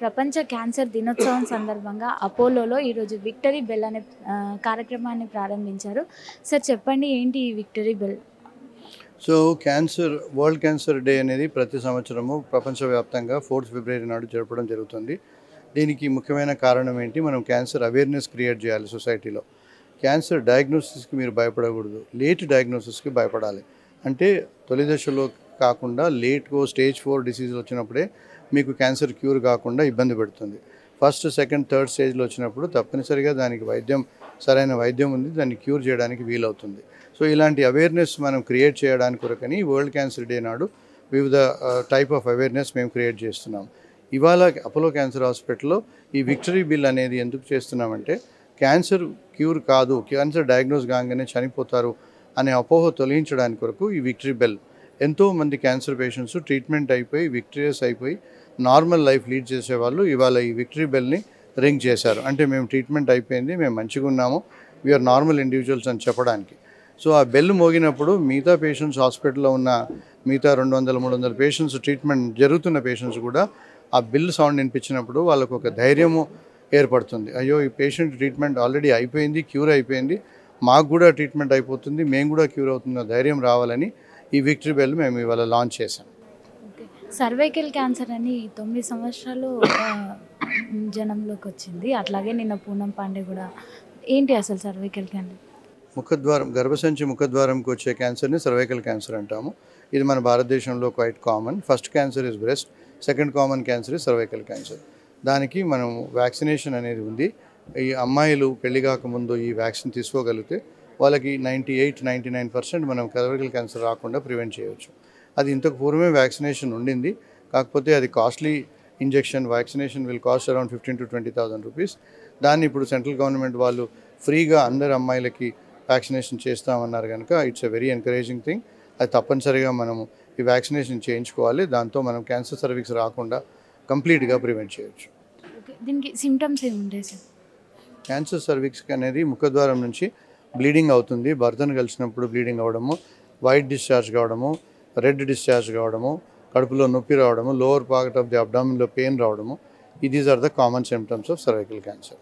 ప్రపంచ క్యాన్సర్ దినోత్సవం సందర్భంగా అపోలోలో ఈరోజు విక్టరీ బెల్ అనే కార్యక్రమాన్ని ప్రారంభించారు. సార్ చెప్పండి, ఏంటి ఈ victory bell? So world cancer day అనేది ప్రతి సంవత్సరము ప్రపంచవ్యాప్తంగా 4th ఫిబ్రవరి నాడు జరపడం జరుగుతుంది. దీనికి ముఖ్యమైన కారణం ఏంటి? మనం క్యాన్సర్ అవేర్నెస్ క్రియేట్ చేయాలి సొసైటీలో. క్యాన్సర్ డయాగ్నోసిస్కి మీరు భయపడకూడదు, లేట్ డయాగ్నోసిస్కి భయపడాలి. అంటే తొలి దశలో కాకుండా స్టేజ్ 4 డిసీజులు వచ్చినప్పుడే మీకు క్యాన్సర్ క్యూర్ కాకుండా ఇబ్బంది పెడుతుంది. ఫస్ట్, సెకండ్, థర్డ్ స్టేజ్లో వచ్చినప్పుడు తప్పనిసరిగా దానికి సరైన వైద్యం ఉంది, దాన్ని క్యూర్ చేయడానికి వీలవుతుంది. సో ఇలాంటి అవేర్నెస్ మనం క్రియేట్ చేయడానికి కొరకని వరల్డ్ క్యాన్సర్ డే నాడు వివిధ టైప్ ఆఫ్ అవేర్నెస్ మేము క్రియేట్ చేస్తున్నాం. ఇవాళ అపోలో క్యాన్సర్ హాస్పిటల్లో ఈ విక్టరీ బిల్ అనేది ఎందుకు చేస్తున్నామంటే, క్యాన్సర్ క్యూర్ కాదు, క్యాన్సర్ డయాగ్నోస్ కాగానే చనిపోతారు అనే అపోహ తొలగించడానికి కొరకు ఈ విక్టరీ బెల్. ఎంతోమంది క్యాన్సర్ పేషెంట్స్ ట్రీట్మెంట్ అయిపోయి విక్టరియస్ అయిపోయి నార్మల్ లైఫ్ లీడ్ చేసేవాళ్ళు ఇవాళ ఈ విక్టరీ బెల్ని రింగ్ చేశారు. అంటే మేము ట్రీట్మెంట్ అయిపోయింది, మేము మంచిగా ఉన్నాము, వీఆర్ నార్మల్ ఇండివిజువల్స్ అని చెప్పడానికి. సో ఆ బెల్ మోగినప్పుడు మిగతా పేషెంట్స్, హాస్పిటల్లో ఉన్న మిగతా 200-300 పేషెంట్స్, ట్రీట్మెంట్ జరుగుతున్న పేషెంట్స్ కూడా ఆ బిల్ సౌండ్ వినిపించినప్పుడు వాళ్ళకు ఒక ధైర్యము ఏర్పడుతుంది. అయ్యో, ఈ పేషెంట్ ట్రీట్మెంట్ ఆల్రెడీ అయిపోయింది, క్యూర్ అయిపోయింది, మాకు కూడా ట్రీట్మెంట్ అయిపోతుంది, మేము కూడా క్యూర్ అవుతున్న ధైర్యం రావాలని ఈ విక్టరీ బెల్ మేము ఇవాళ లాంచ్ చేశాం. సర్వైకల్ క్యాన్సర్ అని 9 సంవత్సరాలు జనంలోకి వచ్చింది. అట్లాగే నిన్న పూనం పాండే కూడా. ఏంటి అసలు సర్వైకల్ క్యాన్సర్? గర్భసంచి ముఖద్వారంకి వచ్చే క్యాన్సర్ని సర్వైకల్ క్యాన్సర్ అంటాము. ఇది మన భారతదేశంలో quite common. First cancer is breast, second common cancer is cervical cancer. దానికి మనం వ్యాక్సినేషన్ అనేది ఉంది. ఈ అమ్మాయిలు పెళ్లి కాకముందు ఈ వ్యాక్సిన్ తీసుకోగలిగితే వాళ్ళకి 98-99% మనం సర్వైకల్ క్యాన్సర్ రాకుండా ప్రివెంట్ చేయవచ్చు. అది ఇంతకు పూర్వమే వ్యాక్సినేషన్ ఉండింది, కాకపోతే అది costly injection. Vaccination will cost around 15,000 to 20,000 rupees. దాన్ని ఇప్పుడు సెంట్రల్ గవర్నమెంట్ వాళ్ళు ఫ్రీగా అందరు అమ్మాయిలకి వ్యాక్సినేషన్ చేస్తామన్నారు కనుక it's a very encouraging thing. అది తప్పనిసరిగా మనము ఈ వ్యాక్సినేషన్ చేయించుకోవాలి. దాంతో మనం క్యాన్సర్ సర్వీక్స్ రాకుండా కంప్లీట్గా ప్రివెంట్ చేయొచ్చు. దీనికి సిమ్టమ్స్ ఏముంటాయి సార్? క్యాన్సర్ సర్వీక్స్ అనేది ముఖద్వారం నుంచి బ్లీడింగ్ అవుతుంది. భర్తను కలిసినప్పుడు బ్లీడింగ్ అవ్వడము, వైట్ డిశ్చార్జ్ కావడము, రెడ్ డిశ్చార్జ్ కావడము, కడుపులో నొప్పి రావడము, లోవర్ పార్ట్ ఆఫ్ ది అబ్డామిన్లో పెయిన్ రావడము. These are the common symptoms of cervical cancer.